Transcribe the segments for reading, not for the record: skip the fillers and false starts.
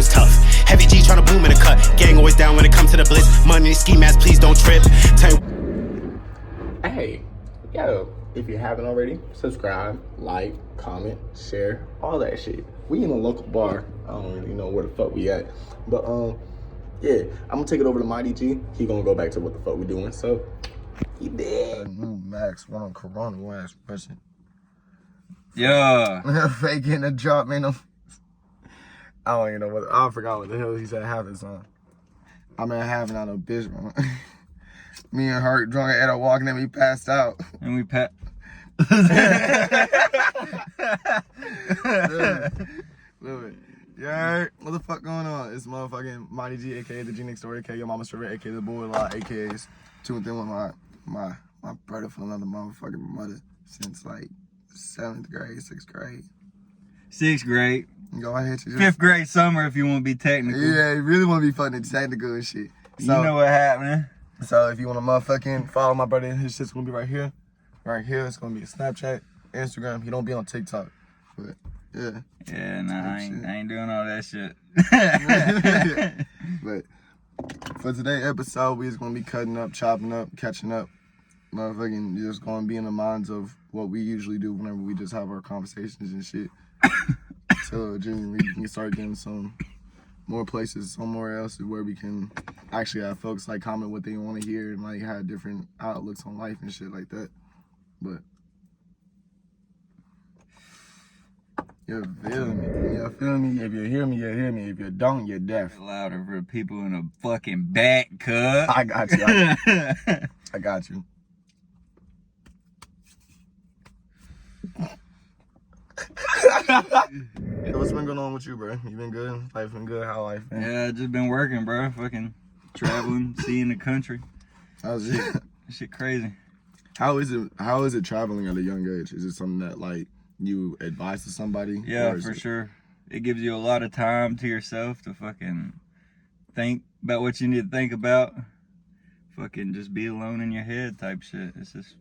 was tough. Heavy G tryna boom in a cut. Gang always down when it comes to the blitz. Money, ski mask, please don't trip. Hey, yo, if you haven't already, subscribe, like, comment, share, all that shit. We in a local bar. I don't really know where the fuck we at. But, yeah, I'm gonna take it over to Mighty G. He gonna go back to what the fuck we doing. So, he did. New Max, one on Corona last person. Yeah. Faking the drop, man. I don't even know what, I forgot what the hell he said having on. I mean, having on a bitch, man. Me and her drunk at a walking and we passed out. And we Yeah, what the fuck going on? It's motherfucking Mighty G, aka the G Next Door, aka your mama's favorite, aka the boy a lot, AKAs two and them with my brother from another motherfucking mother since like 7th grade, 6th grade. 6th grade. Go ahead. 5th grade summer if you want to be technical. Yeah, you really want to be fucking technical and shit. So, you know what happening. So if you want to motherfucking follow my brother, his shit's gonna be right here. Right here, it's gonna be a Snapchat, Instagram. He don't be on TikTok. But yeah. Yeah, nah, I ain't doing all that shit. But for today's episode, we just gonna be cutting up, chopping up, catching up. Motherfucking just gonna be in the minds of what we usually do whenever we just have our conversations and shit. So we can start getting some more places somewhere else where we can actually have folks like comment what they want to hear and like have different outlooks on life and shit like that. But you feel me? You feel me? If you hear me, you hear me. If you don't, you're deaf. Louder for people in the fucking back, cuz. I got you. I got you. What's been going on with you, bro? You been good? Life been good? How life been? Yeah, just been working, bro. Fucking traveling, seeing the country. How's it? Shit crazy. How is it traveling at a young age? Is it something that like you advise to somebody? Yeah, for sure. It gives you a lot of time to yourself to fucking think about what you need to think about. Fucking just be alone in your head type shit. It's just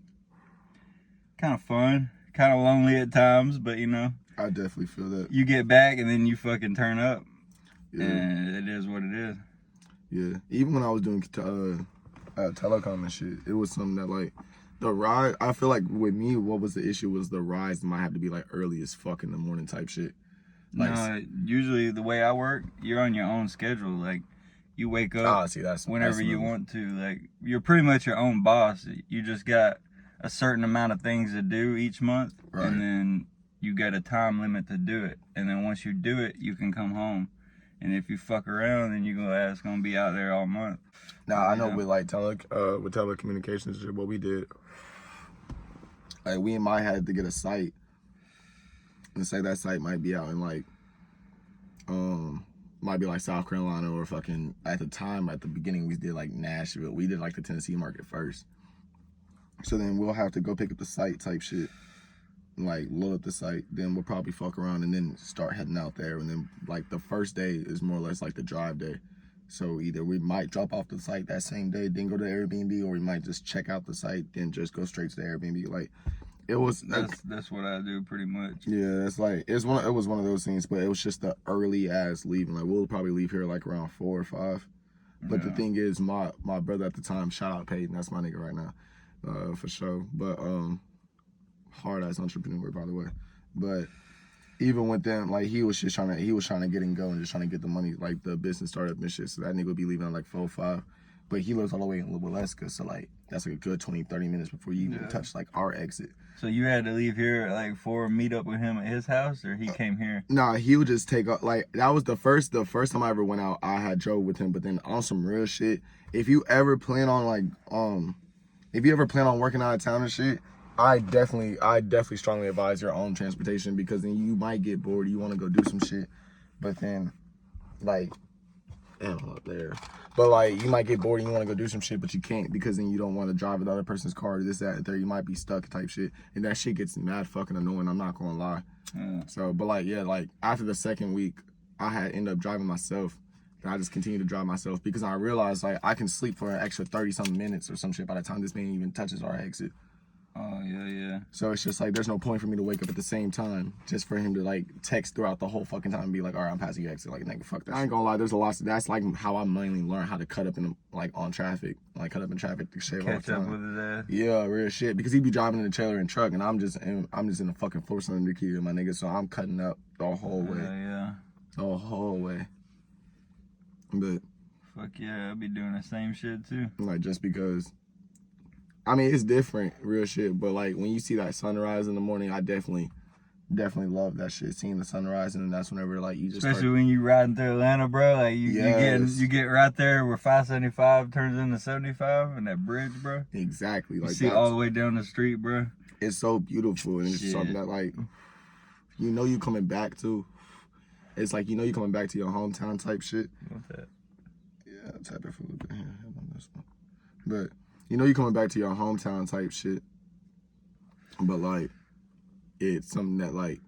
kind of fun. Kind of lonely at times, but you know. I definitely feel that. You get back and then you fucking turn up. Yeah. And it is what it is. Yeah. Even when I was doing telecom and shit, it was something that like, the ride, I feel like with me, what was the issue was the rides might have to be like early as fuck in the morning type shit. Like, no, usually the way I work, you're on your own schedule. Like, you wake up whenever you want to. Like, you're pretty much your own boss. You just got a certain amount of things to do each month, right. And then you got a time limit to do it. And then once you do it, you can come home. And if you fuck around, then you're gonna be out there all month. Nah, I know with like with telecommunications, what we did, like we might have to get a site, and say that site might be out in like, might be like South Carolina or fucking at the beginning we did like Nashville. We did like the Tennessee market first. So then we'll have to go pick up the site type shit, like load up the site. Then we'll probably fuck around and then start heading out there. And then like the first day is more or less like the drive day. So either we might drop off the site that same day, then go to Airbnb, or we might just check out the site, then just go straight to the Airbnb. Like it was. That's what I do pretty much. Yeah, it's like it was one of those things, but it was just the early ass leaving. Like we'll probably leave here like around 4 or 5. But yeah. The thing is, my brother at the time, shout out Peyton, that's my nigga right now. For sure, but hard ass entrepreneur, by the way. But even with them, like he was trying to get and go and just trying to get the money, like the business startup and shit. So that nigga would be leaving at like 4 or 5. But he lives all the way in Waleska, so like that's like a good 20-30 minutes before you even touch like our exit. So you had to leave here at like 4, meet up with him at his house, or he came here? Nah, he would just take like that was the first time I ever went out. I had drove with him, but then on some real shit, if you ever plan on like if you ever plan on working out of town and shit, I definitely strongly advise your own transportation, because then you might get bored, you want to go do some shit, but then like up there. But like you might get bored and you want to go do some shit, but you can't because then you don't want to drive the other person's car or this, that, and there. You might be stuck type shit. And that shit gets mad fucking annoying, I'm not gonna lie. So, but like, yeah, like after the second week, I had ended up driving myself. And I just continued to drive myself because I realized like I can sleep for an extra 30-something minutes or some shit by the time this man even touches our exit. Oh, yeah. So it's just like, there's no point for me to wake up at the same time just for him to like text throughout the whole fucking time and be like, all right, I'm passing your exit. Like, nigga, fuck that. I ain't gonna lie, there's a lot. That's like how I mainly learned how to cut up in like on traffic, like cut up in traffic to shave off time. Catch up with his ass. Yeah, real shit. Because he be driving in the trailer and truck, and I'm just in the fucking 4-cylinder key with my nigga. So I'm cutting up the whole way. Yeah. The whole way. But fuck yeah, I'll be doing the same shit too. Like, just because, I mean, it's different, real shit. But like, when you see that sunrise in the morning, I definitely love that shit. Seeing the sunrise, and that's whenever like you just especially when you riding through Atlanta, bro. Like you get right there where 575 turns into 75 and that bridge, bro. Exactly. Like, you see all the way down the street, bro. It's so beautiful, and it's something that like, you know, you coming back to. It's like, you know, you coming back to your hometown type shit. What's that? Yeah, tap it for a little bit here. But you know, you coming back to your hometown type shit. But like, it's something that like,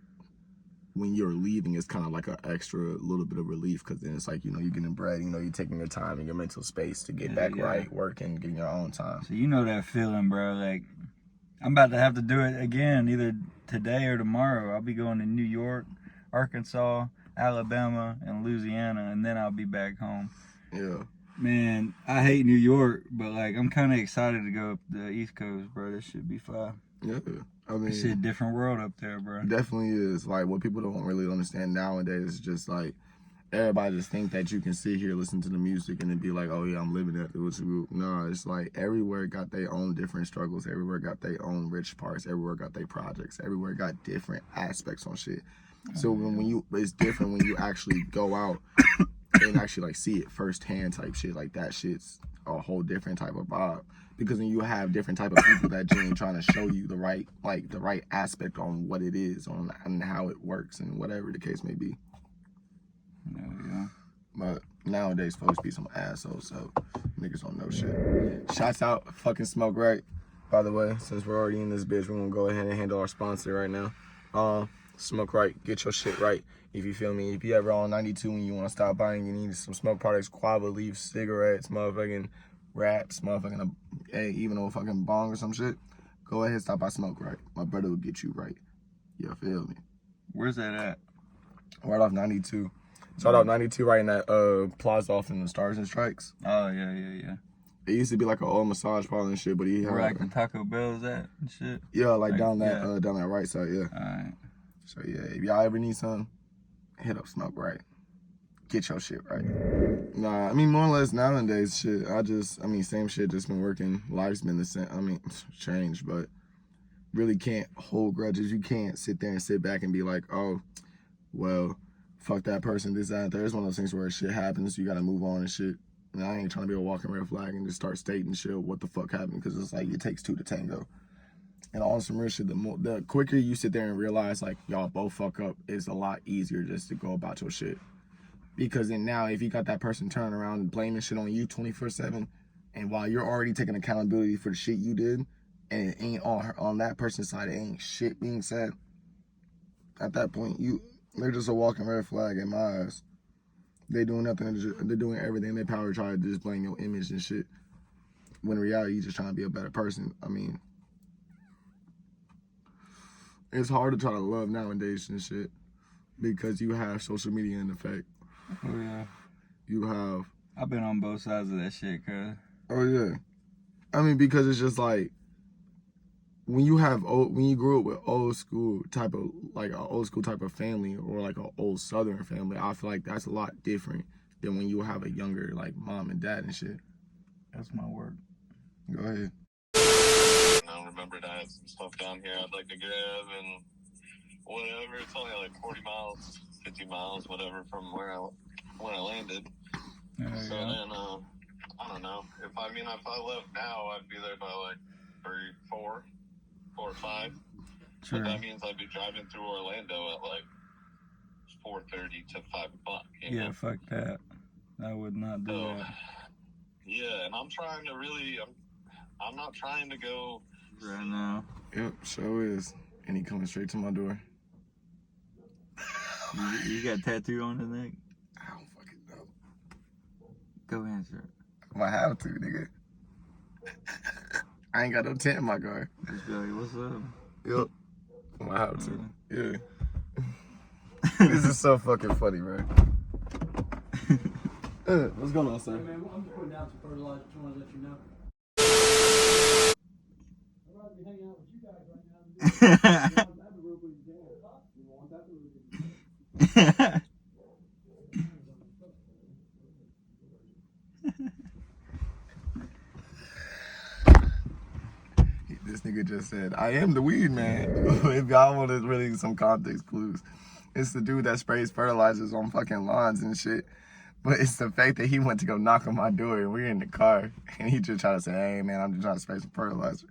when you're leaving, it's kind of like an extra little bit of relief, because then it's like, you know, you're getting bread, you know, you're taking your time and your mental space to get back right, working, getting your own time. So you know that feeling, bro. Like, I'm about to have to do it again, either today or tomorrow. I'll be going to New York, Arkansas, Alabama, and Louisiana, and then I'll be back home. Yeah. Man, I hate New York, but like, I'm kind of excited to go up the East Coast, bro. This should be fun. Yeah. I mean, it's a different world up there, bro. Definitely is. Like, what people don't really understand nowadays is just like, everybody just think that you can sit here, listen to the music, and then be like, oh yeah, I'm living that. No, it's like, everywhere got their own different struggles. Everywhere got their own rich parts. Everywhere got their projects. Everywhere got different aspects on shit. So when it's different when you actually go out and actually like see it firsthand type shit. Like, that shit's a whole different type of vibe. Because when you have different type of people that genuinely trying to show you the right aspect on what it is, and how it works, and whatever the case may be. Yeah. But nowadays, folks be some assholes, so niggas don't know shit. Shouts out, fucking Smoke Right. By the way, since we're already in this bitch, we're gonna go ahead and handle our sponsor right now. Smoke Right, get your shit right. If you feel me, if you ever on 92 and you want to stop by and you need some smoke products, Quava leaf, cigarettes, motherfucking wraps, motherfucking, even a fucking bong or some shit, go ahead, stop by Smoke Right. My brother will get you right. You feel me? Where's that at? Right off 92. Start off 92 right in that plaza off in the Stars and Strikes. Oh, yeah. It used to be like an old massage parlor and shit, but he had where like the Taco Bell's at and shit? Yeah, like down that right side, yeah. Alright. So yeah, if y'all ever need something, hit up Smoke Right. Get your shit right. Nah, I mean, more or less nowadays, shit, same shit, just been working. Life's been the same. I mean, changed, but really can't hold grudges. You can't sit there and sit back and be like, oh, well, fuck that person, this, that, and that. It's one of those things where shit happens, you gotta move on and shit. And I ain't trying to be a walking red flag and just start stating shit, what the fuck happened, because it's like, it takes two to tango. And on some real shit, the quicker you sit there and realize, like, y'all both fuck up, it's a lot easier just to go about your shit. Because then now, if you got that person turning around and blaming shit on you 24/7, and while you're already taking accountability for the shit you did, and it ain't on that person's side, it ain't shit being said, at that point, they're just a walking red flag in my eyes. They doing nothing, they're doing everything in their power to try to just blame your image and shit. When in reality, you're just trying to be a better person. I mean, it's hard to try to love nowadays and shit, because you have social media in effect. Oh yeah. You have. I've been on both sides of that shit, cuz. Oh yeah. I mean, because it's just like, when you grew up with old school type of family, or like an old Southern family, I feel like that's a lot different than when you have a younger, like, mom and dad and shit. That's my word. Go ahead. I remembered I had some stuff down here I'd like to grab, and whatever. It's only like 40 miles, 50 miles, whatever, from where I landed. So then, I don't know. If I left now, I'd be there by like 4 or 5. Sure. But that means I'd be driving through Orlando at like 4:30 to 5 o'clock. You know? Fuck that. I would not do that. Yeah, and I'm trying to really, I'm not trying to go right now. Yep, sure is. And he coming straight to my door. You got a tattoo on his neck? I don't fucking know. Go answer it. I might have to, nigga. I ain't got no tent in my car. Just be like, what's up? Yep. I might have to. Yeah. This is so fucking funny, bro. What's going on, sir? Hey man, I'm just putting down some fertilizer. Just want to let you know. I'd rather be hanging out with you guys right now than that real quick. You want that real quick. This nigga just said, I am the weed man. If y'all wanted really some context clues, it's the dude that sprays fertilizers on fucking lawns and shit. But it's the fact that he went to go knock on my door and we're in the car and he just tried to say, hey man, I'm just trying to spray some fertilizer.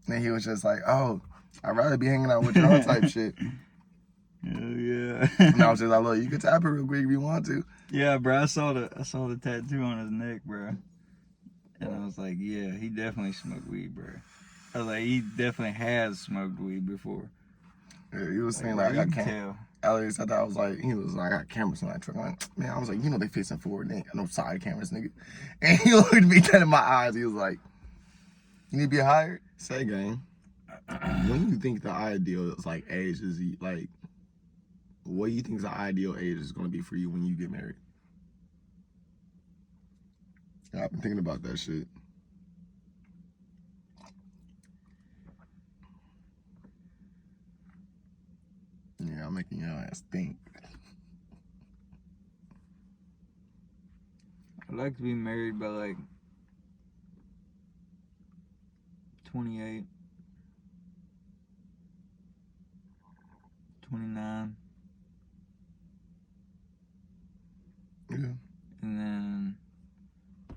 And he was just like, oh, I'd rather be hanging out with y'all type shit. Hell yeah. And I was just like, look, you can tap it real quick if you want to. Yeah, bro, I saw the tattoo on his neck, bro. And I was like, yeah, he definitely smoked weed, bro. I was like, he definitely has smoked weed before. Yeah, he was saying like, I got tell. Alex said that. I was like, he was like, I got cameras in that truck. I'm like, man, I was like, you know they facing forward, they ain't got no side cameras, nigga. And he looked me dead in my eyes. He was like, you need to be hired? Say, gang. When you think the ideal is like age is like, what do you think the ideal age is gonna be for you when you get married? Yeah, I've been thinking about that shit. Yeah, I'm making your ass think. I'd like to be married by like 28, 29. Yeah. And then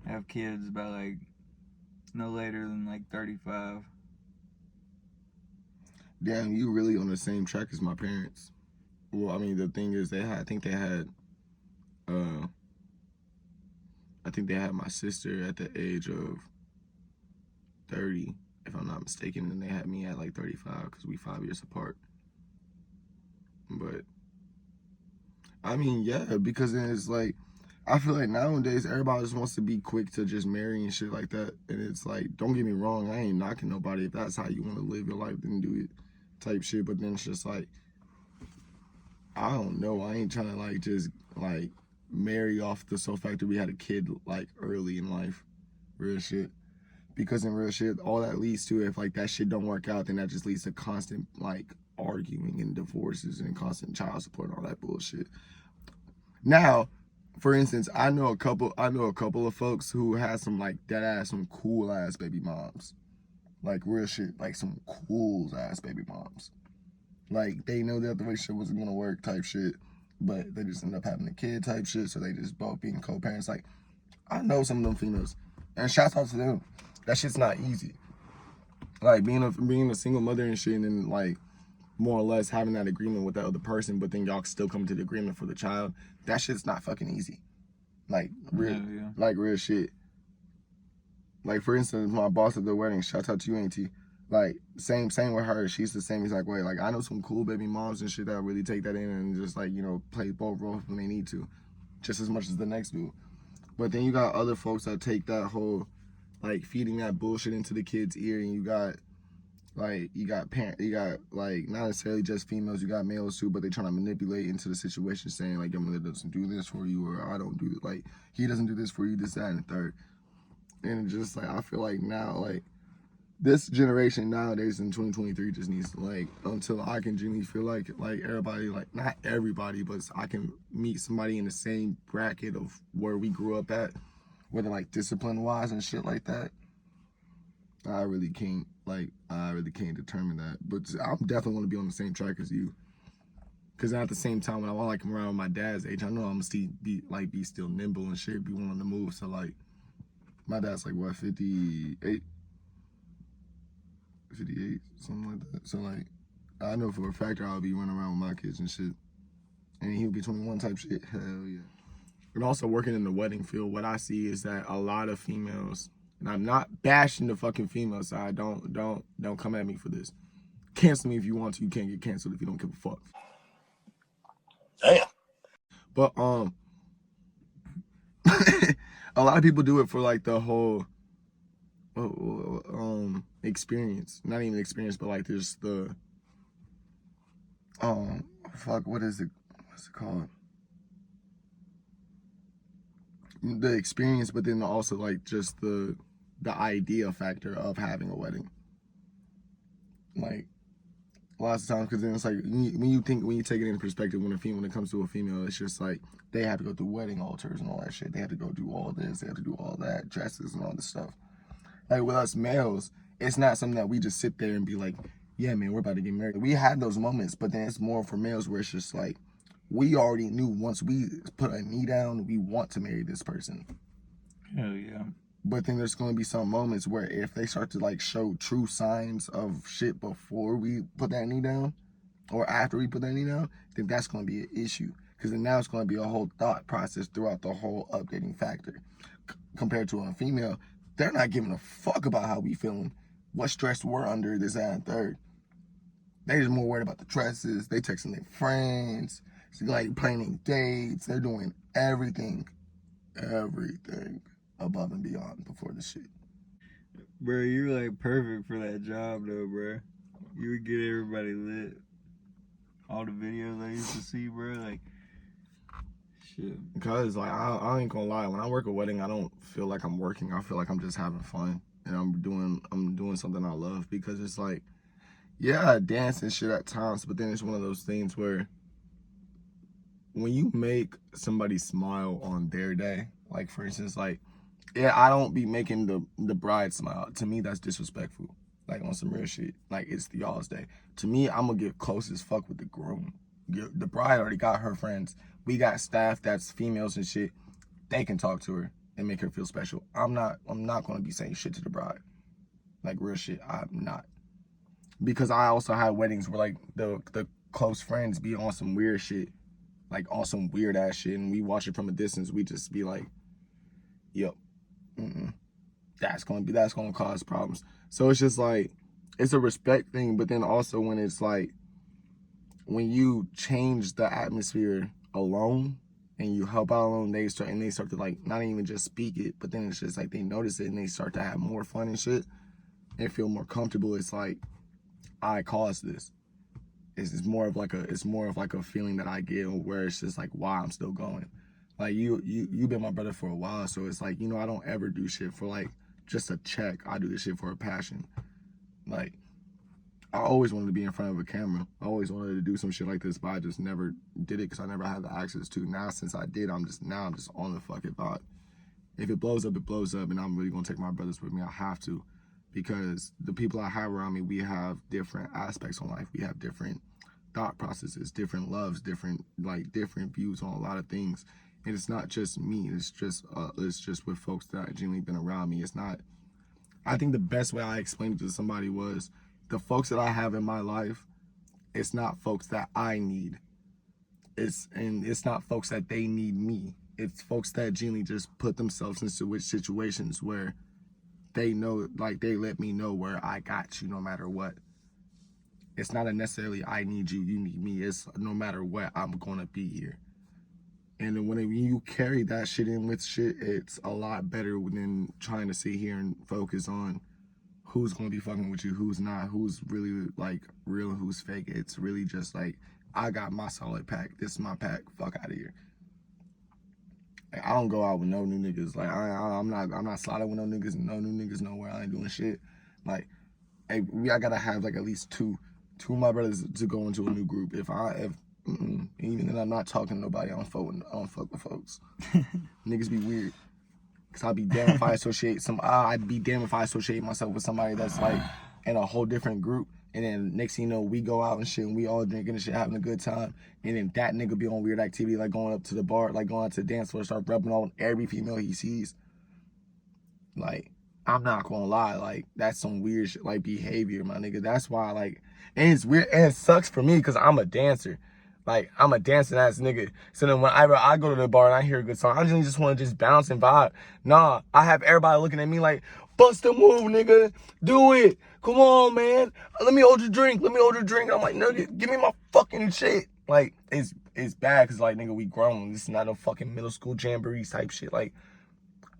have kids by like no later than like 35. Damn, you really on the same track as my parents. Well, I mean, the thing is, I think they had my sister at the age of 30, if I'm not mistaken, and they had me at like 35 because we 5 years apart. But, I mean, yeah, because then it's like, I feel like nowadays everybody just wants to be quick to just marry and shit like that. And it's like, don't get me wrong, I ain't knocking nobody. If that's how you want to live your life, then do it type shit. But then it's just like, I don't know. I ain't trying to like just like marry off the sole fact that we had a kid like early in life. Real shit. Because in real shit, all that leads to, if like that shit don't work out, then that just leads to constant like arguing and divorces and constant child support and all that bullshit. Now, for instance, I know a couple of folks who had some like dead ass, some cool ass baby moms. Like real shit, like some cool ass baby moms. Like they know that the relationship wasn't gonna work type shit, but they just end up having a kid type shit, so they just both being co-parents. Like, I know some of them females, and shouts out to them. That shit's not easy. Like being a single mother and shit, and then like more or less having that agreement with that other person, but then y'all still come to the agreement for the child. That shit's not fucking easy. Like real, like real shit. Like for instance, my boss at the wedding, shout out to you, Auntie. Like same with her. She's the same exact way. Like I know some cool baby moms and shit that really take that in and just like, you know, play both roles when they need to, just as much as the next dude. But then you got other folks that take that whole like feeding that bullshit into the kid's ear, and you got like like not necessarily just females, you got males too, but they trying to manipulate into the situation, saying like your mother doesn't do this for you, or I don't do like he doesn't do this for you, this, that, and the third. And it's just like I feel like now like this generation nowadays in 2023 just needs to like, until I can genuinely feel like everybody, like not everybody, but I can meet somebody in the same bracket of where we grew up at, whether like discipline wise and shit like that. I really can't determine that, but I definitely want to be on the same track as you. Cause at the same time, when I'm like around my dad's age, I know I'm still be still nimble and shit, be wanting to move. So like, my dad's like what, 58, something like that. So like, I know for a fact I'll be running around with my kids and shit, and he'll be 21 type shit. Hell yeah. And also working in the wedding field, what I see is that a lot of females, and I'm not bashing the fucking female side. Don't come at me for this. Cancel me if you want to. You can't get canceled if you don't give a fuck. Damn. But a lot of people do it for like the whole experience. Not even experience, but like just the what's it called? The experience, but then also like just the idea factor of having a wedding. Like lots of times, because then it's like when you take it in perspective, when it comes to a female, it's just like they have to go through wedding altars and all that shit. They have to go do all this, they have to do all that, dresses and all this stuff. Like with us males, it's not something that we just sit there and be like, yeah, man, we're about to get married. We had those moments, but then it's more for males where it's just like, we already knew once we put a knee down, we want to marry this person. Hell yeah. But then there's going to be some moments where if they start to like show true signs of shit before we put that knee down or after we put that knee down, then that's going to be an issue. Because then now it's going to be a whole thought process throughout the whole updating factor. Compared to a female, they're not giving a fuck about how we feeling, what stress we're under, this, that, and third. They just more worried about the dresses. They texting their friends. It's like planning dates. They're doing everything above and beyond before the shit. Bro, you're like perfect for that job though, bro. You would get everybody lit. All the videos I used to see, bro, like, shit. Because like I ain't gonna lie, when I work a wedding, I don't feel like I'm working. I feel like I'm just having fun and I'm doing something I love. Because it's like, yeah, I dance and shit at times, but then it's one of those things where when you make somebody smile on their day, like for instance, like, yeah, I don't be making the bride smile. To me, that's disrespectful. Like on some real shit. Like it's the y'all's day. To me, I'm gonna get close as fuck with the groom. The bride already got her friends. We got staff that's females and shit. They can talk to her and make her feel special. I'm not gonna be saying shit to the bride. Like real shit, I'm not. Because I also had weddings where like the close friends be on some weird shit. Like on some weird ass shit, and we watch it from a distance. We just be like, yo, that's gonna cause problems. So it's just like, it's a respect thing, but then also when it's like, when you change the atmosphere alone and you help out alone, they start to like not even just speak it, but then it's just like they notice it and they start to have more fun and shit and feel more comfortable. It's like, I caused this. It's more of like a feeling that I get where it's just like, why I'm still going. Like you've been my brother for a while, so it's like, I don't ever do shit for like just a check. I do this shit for a passion. Like I always wanted to be in front of a camera. I always wanted to do some shit like this, but I just never did it because I never had the access to. Now since I did, I'm just on the fucking thought. If it blows up, it blows up, and I'm really gonna take my brothers with me. I have to. Because the people I have around me, we have different aspects on life. We have different thought processes, different loves, different views on a lot of things. And it's not just me. It's just with folks that have genuinely been around me. It's not. I think the best way I explained it to somebody was the folks that I have in my life. It's not folks that I need. It's not folks that they need me. It's folks that genuinely just put themselves into situations where they know, like they let me know where I got you no matter what. It's not necessarily I need you, you need me. It's no matter what, I'm gonna be here. And then when you carry that shit in with shit, it's a lot better than trying to sit here and focus on who's gonna be fucking with you, who's not, who's really like real and who's fake. It's really just like, I got my solid pack. This is my pack. Fuck out of here. Like, I don't go out with no new niggas. Like I'm not sliding with no niggas. No new niggas nowhere. I ain't doing shit. Like, hey, I gotta have like at least two of my brothers to go into a new group. Even then I'm not talking to nobody. I don't fuck with folks. Niggas be weird. Cause I'd be damned if I associate myself with somebody that's like in a whole different group. And then next thing you know, we go out and shit, and we all drinking and shit, having a good time. And then that nigga be on weird activity, like going up to the bar, like going out to the dance floor, start rubbing on every female he sees. Like, I'm not gonna lie, like, that's some weird shit, like, behavior, my nigga. That's why, like, and it's weird, and it sucks for me, because I'm a dancer. Like, I'm a dancing ass nigga. So then whenever I go to the bar and I hear a good song, I just want to just bounce and vibe. Nah, I have everybody looking at me like, bust a move, nigga. Do it. Come on, man. Let me hold your drink. I'm like, no, give me my fucking shit. Like, it's bad because, like, nigga, we grown. This is not no fucking middle school jamboree type shit. Like,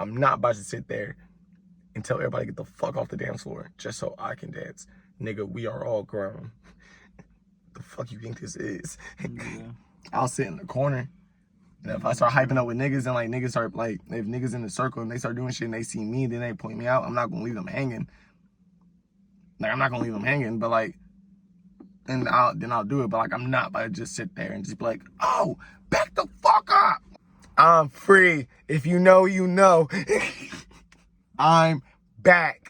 I'm not about to sit there and tell everybody to get the fuck off the dance floor just so I can dance. Nigga, we are all grown. The fuck you think this is? Yeah. I'll sit in the corner. And if I start hyping up with niggas and like niggas start like, if niggas in the circle and they start doing shit and they see me, then they point me out, I'm not gonna leave them hanging. Like, I'm not gonna leave them hanging, but like, and I'll do it, but like, I'm not about to just sit there and just be like, oh, back the fuck up. I'm free. If you know, you know. I'm back.